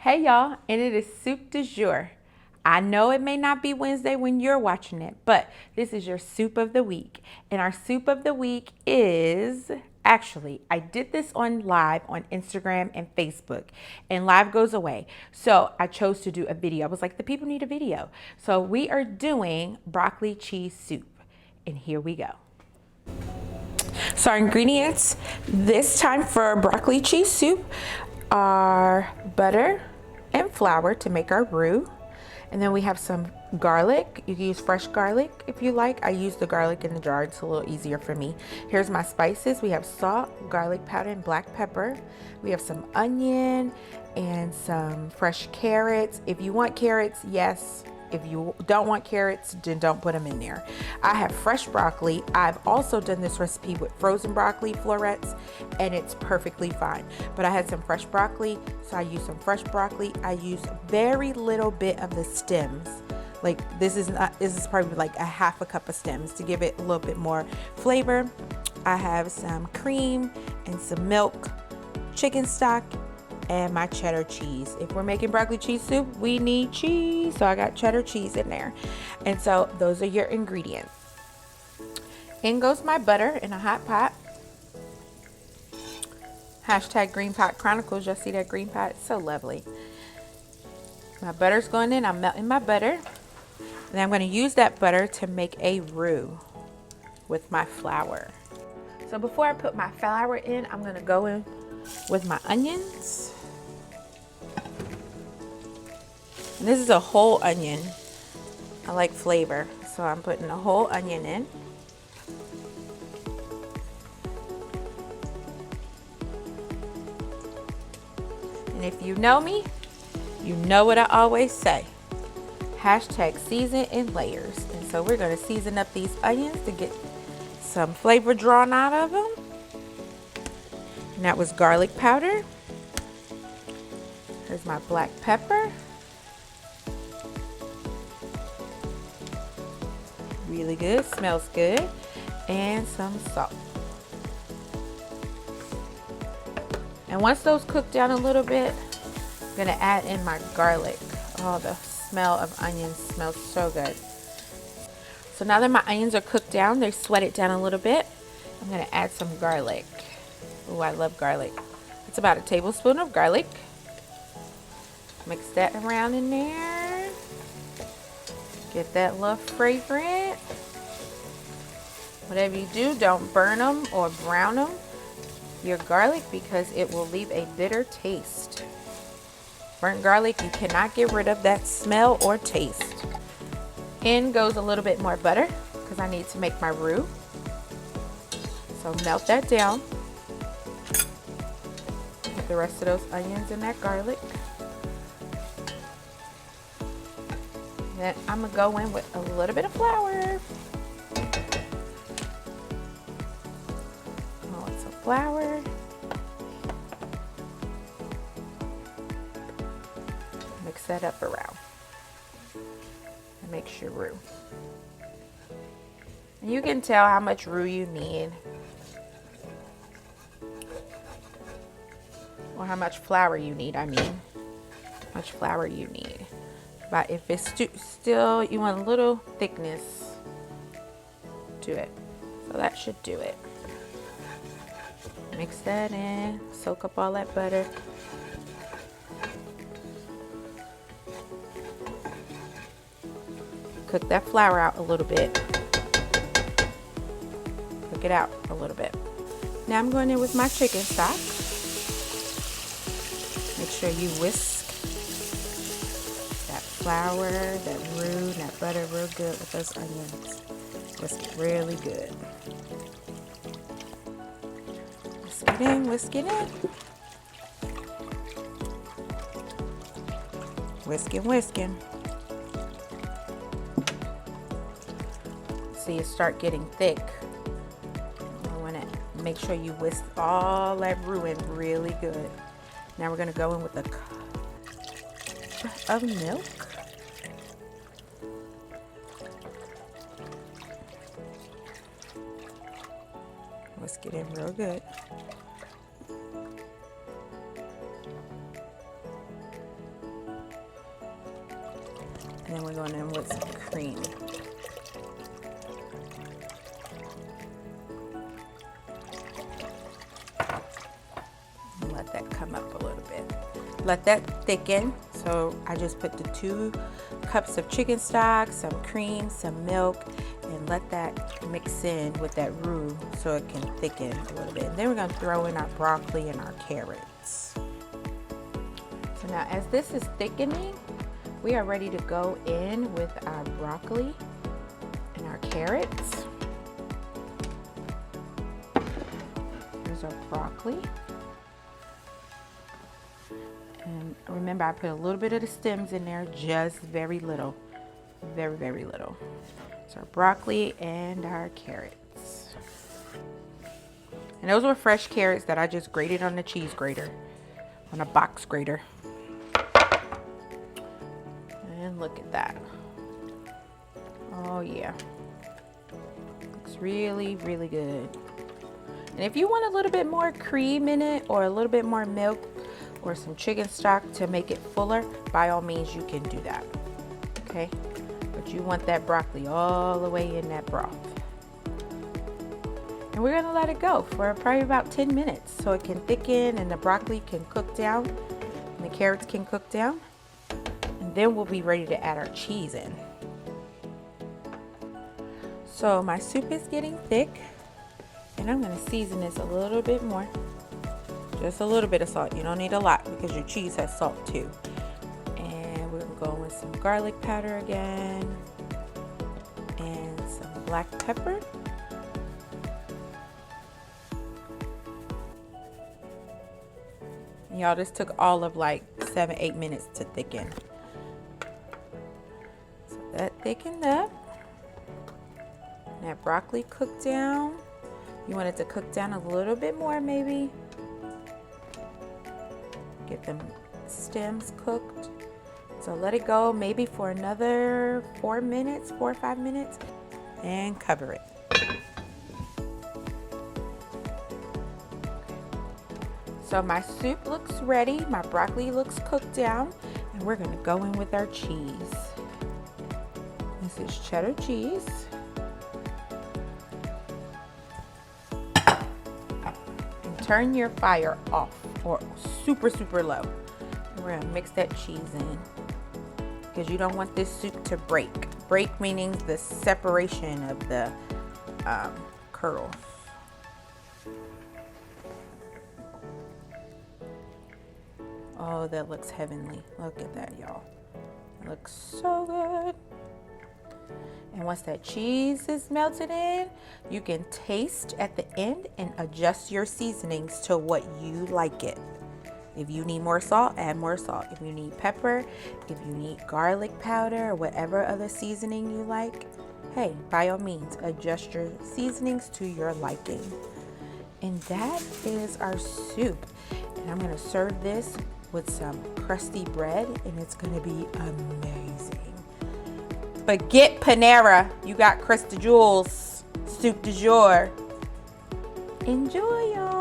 Hey y'all, and it is soup du jour. I know it may not be Wednesday when you're watching it, but this is your soup of the week. And our soup of the week is, actually, I did this on live on Instagram and Facebook, and live goes away. So I chose to do a video. I was like, the people need a video. So we are doing broccoli cheese soup, and here we go. So our ingredients this time for broccoli cheese soup are butter and flour to make our roux. And then we have some garlic. You can use fresh garlic if you like. I use the garlic in the jar. It's a little easier for me. Here's my spices. We have salt, garlic powder, and black pepper. We have some onion and some fresh carrots. If you want carrots, yes. If you don't want carrots, then don't put them in there. I have fresh broccoli. I've also done this recipe with frozen broccoli florets, and it's perfectly fine. But I had some fresh broccoli, so I used some fresh broccoli. I used very little bit of the stems. Like this is probably like a half a cup of stems to give it a little bit more flavor. I have some cream and some milk, chicken stock, and my cheddar cheese. If we're making broccoli cheese soup, we need cheese. So I got cheddar cheese in there. And so those are your ingredients. In goes my butter in a hot pot. Hashtag greenpotchronicles. Y'all see that green pot? It's so lovely. My butter's going in. I'm melting my butter. And I'm going to use that butter to make a roux with my flour. So before I put my flour in, I'm going to go in with my onions. And this is a whole onion. I like flavor, so I'm putting a whole onion in. And if you know me, you know what I always say. Hashtag season in layers. And so we're going to season up these onions to get some flavor drawn out of them. And that was garlic powder. Here's my black pepper. Really good, smells good. And some salt. And once those cook down a little bit, I'm gonna add in my garlic. Oh, the smell of onions smells so good. So now that my onions are cooked down, they're sweated down a little bit, I'm gonna add some garlic. Oh, I love garlic. It's about a tablespoon of garlic. Mix that around in there. Get that little fragrant. Whatever you do, don't burn them or brown them, your garlic, because it will leave a bitter taste. Burnt garlic, you cannot get rid of that smell or taste. In goes a little bit more butter because I need to make my roux. So melt that down. Put the rest of those onions and that garlic. Then I'm gonna go in with a little bit of flour. Some flour. Mix that up around. And make your roux. And you can tell how much roux you need. Or how much flour you need, I mean. How much flour you need. But if it's still, you want a little thickness to it. So that should do it. Mix that in, soak up all that butter. Cook that flour out a little bit. Cook it out a little bit. Now I'm going in with my chicken stock. Make sure you whisk that flour, that roux, and that butter real good with those onions. Whisk it really good. Whisk it in, whisk it in. Whisking, whisking. So you start getting thick. You want to make sure you whisk all that roux in really good. Now we're going to go in with a cup of milk. Whisk it in real good. And then we're going in with some cream. And let that come up a little bit. Let that thicken. So I just put the 2 cups of chicken stock, some cream, some milk, and let that mix in with that roux so it can thicken a little bit. And then we're going to throw in our broccoli and our carrots. So now as this is thickening, we are ready to go in with our broccoli and our carrots. Here's our broccoli. And remember, I put a little bit of the stems in there, just very little, very, very little. So our broccoli and our carrots. And those were fresh carrots that I just grated on the cheese grater, on a box grater. And look at that. Oh yeah. Looks really, really good. And if you want a little bit more cream in it or a little bit more milk or some chicken stock to make it fuller, by all means you can do that. Okay? But you want that broccoli all the way in that broth. And we're gonna let it go for probably about 10 minutes so it can thicken and the broccoli can cook down and the carrots can cook down. And then we'll be ready to add our cheese in. So my soup is getting thick and I'm gonna season this a little bit more. Just a little bit of salt. You don't need a lot because your cheese has salt too. And we're gonna go with some garlic powder again and some black pepper. Y'all, this took all of like 7-8 minutes to thicken. So that thickened up. That broccoli cooked down. You want it to cook down a little bit more maybe. Get them stems cooked. So let it go maybe for another 4 or 5 minutes and cover it. So my soup looks ready, my broccoli looks cooked down, and we're gonna go in with our cheese. This is cheddar cheese. And turn your fire off or super, super low. And we're gonna mix that cheese in because you don't want this soup to break. Break meaning the separation of the kernels. Oh, that looks heavenly. Look at that, y'all. It looks so good. And once that cheese is melted in, you can taste at the end and adjust your seasonings to what you like it. If you need more salt, add more salt. If you need pepper, if you need garlic powder, or whatever other seasoning you like, hey, by all means, adjust your seasonings to your liking. And that is our soup. And I'm gonna serve this with some crusty bread, and it's gonna be amazing. But get Panera, you got Crust de Jules, soup du jour. Enjoy, y'all.